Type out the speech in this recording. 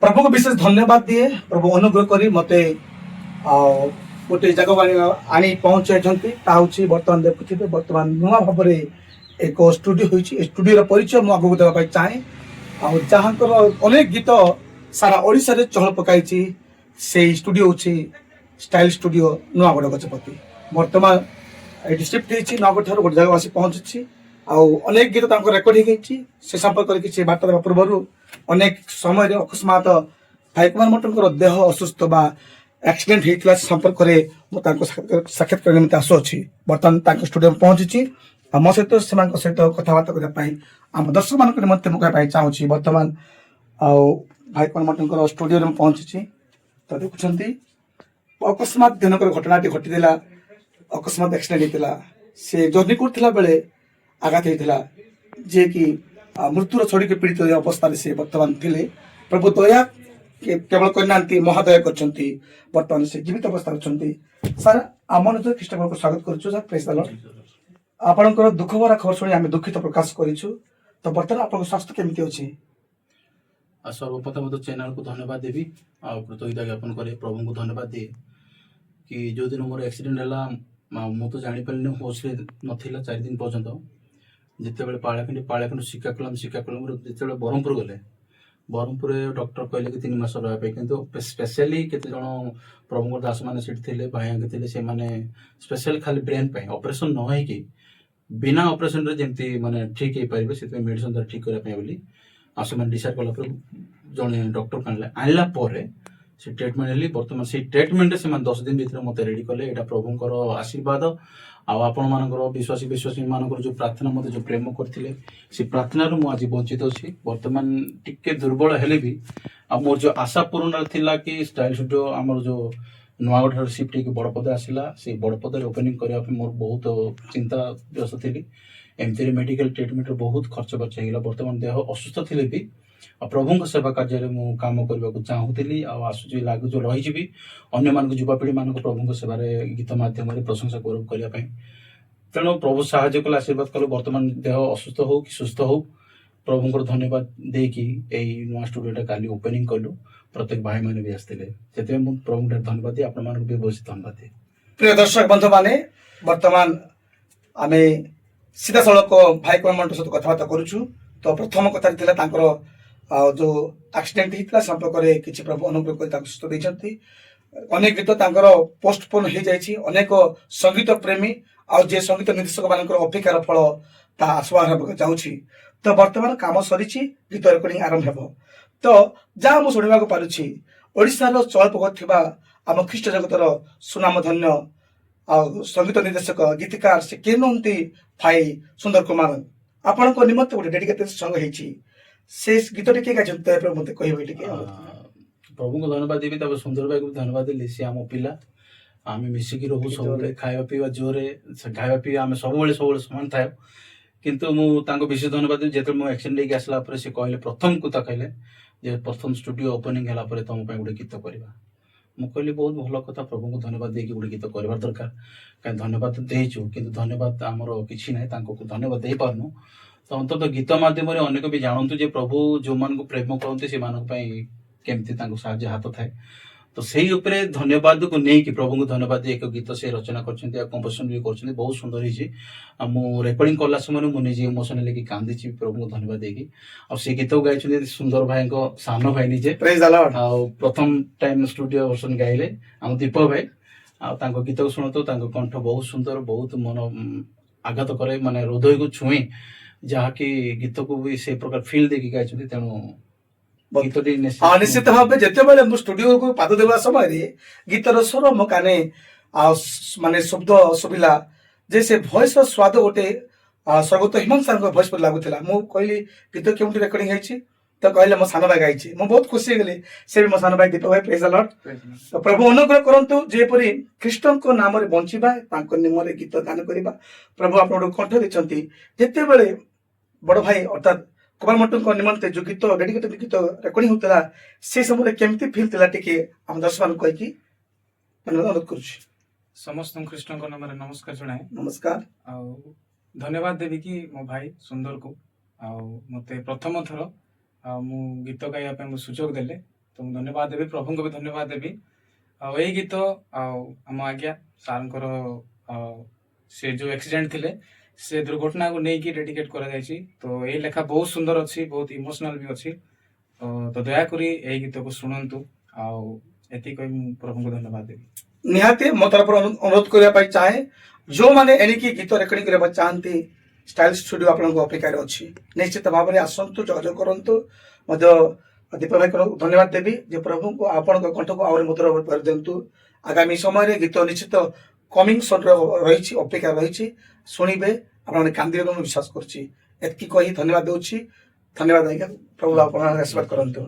प्रभु को विशेष धन्यवाद दिए। प्रभु अनुग्रह करी मते गोटे जगह आनी पहुंचाई बर्तमान देखुए बर्तमान नुआ भाव एक स्टूडियो होती स्टूडियो परिचय मुझे आगे देवाई चाहे जहाँकर अनेक गीत सारा ओडिशा रे चहल पकाई से स्टूडियो हूँ स्टाइल स्टूडियो नुआगढ़ गजपति बर्तमान ये शिफ्ट होती नुआगढ़ ठार गोटे जगह आसी पहुंची अनेक गीत रेकर्ड हो संपर्क किसी बार्ता देवा पूर्व अनेक समय अकस्मात भाई कुमार मटन देह असुस्थ बा एक्सीडेंट होता संपर्क में साक्षात्कार निमित्त आसुच्छी बर्तमान स्टूडियो में पहुंची मो सहित सहित कथबार्ता करने आम दर्शक मान निमंते मुझे चाहूँगी बर्तमान भाई कुमार मटन स्टूडियो में पहुंची तो देखुं अकस्मात दिनकर घटनाटी घटीला अकस्मात एक्सीडेंट होता से जर्नी करथिला बेले आघात होता जे कि मृत्युर छड़ी पीड़ित अवस्था से बर्तमान थे प्रभु दया केवल करना महादया कर बर्तमान से जीवित अवस्था अच्छा सर आम निज ख्रीष्ट को स्वागत करूँ आपणकर दुख भरा खबर शुणी आम दुखित प्रकाश करूँ तो बर्तमान आप स्वास्थ्य केमती अच्छी सर्वप्रथम तो चैनल को धन्यवाद देवी आ कृतज्ञता ज्ञापन करे प्रभु को धन्यवाद दिए कि जो दिन मोर एक्सीडेंट है मु तो जापारे होश नाला 4 दिन पर्यंत जिते बड़े पाड़ाखंड सिक्काकुलम जिते ब्रह्मपुर गले ब्रह्मपुर डॉक्टर कहले कि 3 मास रहा कि स्पेशली केते जन प्रभु दास मैंने थे भाई थे से मैंने स्पेशल खाली ब्रेन पे ऑपरेशन न हो कि बिना ऑपरेशन रे जमती माने ठीक हो पारे से मेडिसिन द्वारा ठीक करने बोली आ से डिसाइड कला जड़े डॉक्टर आनला से ट्रीटमेंट हेली बर्तमान से ट्रीटमेंट से 10 दिन भीतर मत रेडी कले यहाँ प्रभुंर आशीर्वाद आपण मान विश्वासी विश्वासी मान जो प्रार्थना मत जो प्रेम करते से प्रार्थना मुझे वंचित अच्छी बर्तमान टिके दुर्बल हेले भी मोर जो आशा पूर्ण थिला कि स्टाइल स्टूडियो आमर जो नुआगढ़ शिफ्ट होकर बड़पद आसला से बड़पद ओपनिंग करने मोर बहुत चिंता व्यस्त थी एमती मेडिकल ट्रीटमेंट बहुत खर्च बर्च होगा बर्तमान देह असुस्थ थे भी प्रभु सेवा कार्य में कम करने को चाहूली आसूँ लगुच रही अन्य मान युवापीढ़ी मान प्रभु सेवार गीत मध्यम प्रशंसा गौरव करने तेणु प्रभु साहाय्य कले आशीर्वाद कले बर्तमान देह असुस्थ हो कि सुस्थ हो प्रभु धन्यवाद देकी नुआ स्टूडियो काली ओपनिंग कलु प्रत्येक भाई मैंने भी आसते से प्रभु धन्यवाद दिए आपण भी बहुत धन्यवाद दिए। प्रिय दर्शक बंधु मैंने बर्तमान आम सीधा सड़क भाई कुमार मटन सहित कथबार्ता करुचु तो प्रथम कथा जो एक्सीडेंट होता संपर्क में किसी प्रभु अनुग्रह कर सुस्थ देते अनेक गीत पोस्टपोन हो जाए अनेक संगीत प्रेमी आउ जे संगीत निर्देशक मान अपेक्षार फल ता आसवा चाहूँगी तो बर्तमान कम सरी गीत रेकर्डिंग आरंभ हो तो जहाँ मुझे शुणा पार्टी ओडार चल पक आम ख्रीष्ट जगतर सुनाम धन्य संगीत निर्देशक गीतकार से किए नुहति भाई सुंदर कुमार आपण निमंत गोटे डेडिकेटेड सॉन्ग होती से गीत टी गाई मत कह प्रभु को धन्यवाद देवी तब सुंदर भाई को धन्यवाद देली सी आम पिला आम मिसिकी रहू सब खावा पीवा जोरे खावा पीवा आम सब सामान थाए किंतु मुझे विशेष धन्यवाद देवी जो मुझे एक्सीडेंट लेके आसला से कहले प्रथम कथा कहले जे प्रथम स्टूडियो ओपनिंग है तुम गोटे गीत करवा मुझे कहली बहुत भल कथा प्रभु को धन्यवाद देकी गोटे गीत कर दरकार कहीं धन्यवाद देचु कि धन्यवाद आमर कि ना धन्यवाद दे पारनु तो अंततः गीत मध्यम अनेक भी जानतु जे प्रभु जो मान को प्रेम करते से केमती साहाଯ୍य हाथ थाए तो से धन्यवाद को लेकिन प्रभु को धन्यवाद एक गीत से रचना कर कंपोजिशन भी कर बहुत सुंदर हो रेकर्डिंग कला समय मुझे इमोशनल लेकिन कांदी प्रभु को धन्यवाद देकी से गीत गाई सुंदर भाई सान भाई निजे प्रथम टाइम स्टूडियो वर्सन गाइले आम दीप भाई आ गीत को शुणु कंठ बहुत सुंदर बहुत मन आघात करे माने हृदय को छुए जहाँकि गीत को भी से प्रकार फील देखी गाई तेणु निश्चित भाव जिते स्टूडियो को पाद देवा समय गीतर स्वर मो काने माने शब्द शुभिला जे से भॉइस स्वाद गोटे स्वर्गत हिमंत सर भॉइस पर लगुला मुझे कहली गीत क्यों रेकर्डिंग होती तो कहले मो सान भाई गाई मुझे बहुत खुशी गली से भी मो सान भाई दीप भाई प्रेज द लॉर्ड तो प्रभु अनुग्रह करंतु जेपरी ख्रीष्ट को नाम रे बंचिबा तांको निमरे गीत गान करिबा प्रभु आपन कंठ देचंती जेते बेले बड़ भाई अर्थात कुमार मटन निमंते जो गीत डेडिकेटेड गीत रेकर्डिंग होता से समय केमती फील थिला टिके हम दर्शक कहीकि अनुरोध कर समस्त ख्रीष्ट नाम नमस्कार जनाए नमस्कार धन्यवाद देवी कि मो भाई सुंदर को मते प्रथम थर मु गीत गाइबा सुजोग देले ତ ମୁଁ ଧନ୍ୟବାଦ ଦେବି, ପ୍ରଭୁଙ୍କୁ ବି ଧନ୍ୟବାଦ ଦେବି। ଆଉ ଏଇ ଗୀତ ଆଉ ଆମ ଆଜ୍ଞା ସାର୍ଙ୍କର ସେ ଯୋଉ ଆକ୍ସିଡେଣ୍ଟ ଥିଲେ ସେ ଦୁର୍ଘଟଣାକୁ ନେଇକି ଡେଡିକେଟ କରାଯାଇଛି। ତ ଏଇ ଲେଖା ବହୁତ ସୁନ୍ଦର ଅଛି, ବହୁତ ଇମୋସନାଲ ବି ଅଛି। ତ ଦୟାକରି ଏଇ ଗୀତକୁ ଶୁଣନ୍ତୁ। ଆଉ ଏତିକି କହି ମୁଁ ପ୍ରଭୁଙ୍କୁ ଧନ୍ୟବାଦ ଦେବି। ନିହାତି ମୋ ତରଫରୁ ଅନୁରୋଧ କରିବା ପାଇଁ ଚାହେଁ, ଯେଉଁମାନେ ଏଣିକି ଗୀତ ରେକର୍ଡିଂ କରିବା ପାଇଁ ଚାହାନ୍ତି ଷ୍ଟାଇଲ ଷ୍ଟୁଡିଓ ଆପଣଙ୍କ ଅପେକ୍ଷାରେ ଅଛି। ନିଶ୍ଚିତ ଭାବରେ ଆସନ୍ତୁ, ଯୋଗାଯୋଗ କରନ୍ତୁ। ମଧ୍ୟ ଦୀପକ ଭାଇଙ୍କୁ ଧନ୍ୟବାଦ ଦେବି ଯେ ପ୍ରଭୁଙ୍କୁ ଆପଣଙ୍କ କଣ୍ଠକୁ ଆହୁରି ମଧୁର କରିଦିଅନ୍ତୁ। ଆଗାମୀ ସମୟରେ ଗୀତ ନିଶ୍ଚିତ କମିଂ ସନ୍ର ରହିଛି, ଅପେକ୍ଷା ରହିଛି, ଶୁଣିବେ, ଆପଣମାନେ କାନ୍ଦିବେ ମୁଁ ବିଶ୍ୱାସ କରୁଛି। ଏତିକି କହି ଧନ୍ୟବାଦ ଦେଉଛି। ଧନ୍ୟବାଦ ଆଜ୍ଞା, ପ୍ରଭୁ ଆପଣଙ୍କ ଆଶୀର୍ବାଦ କରନ୍ତୁ।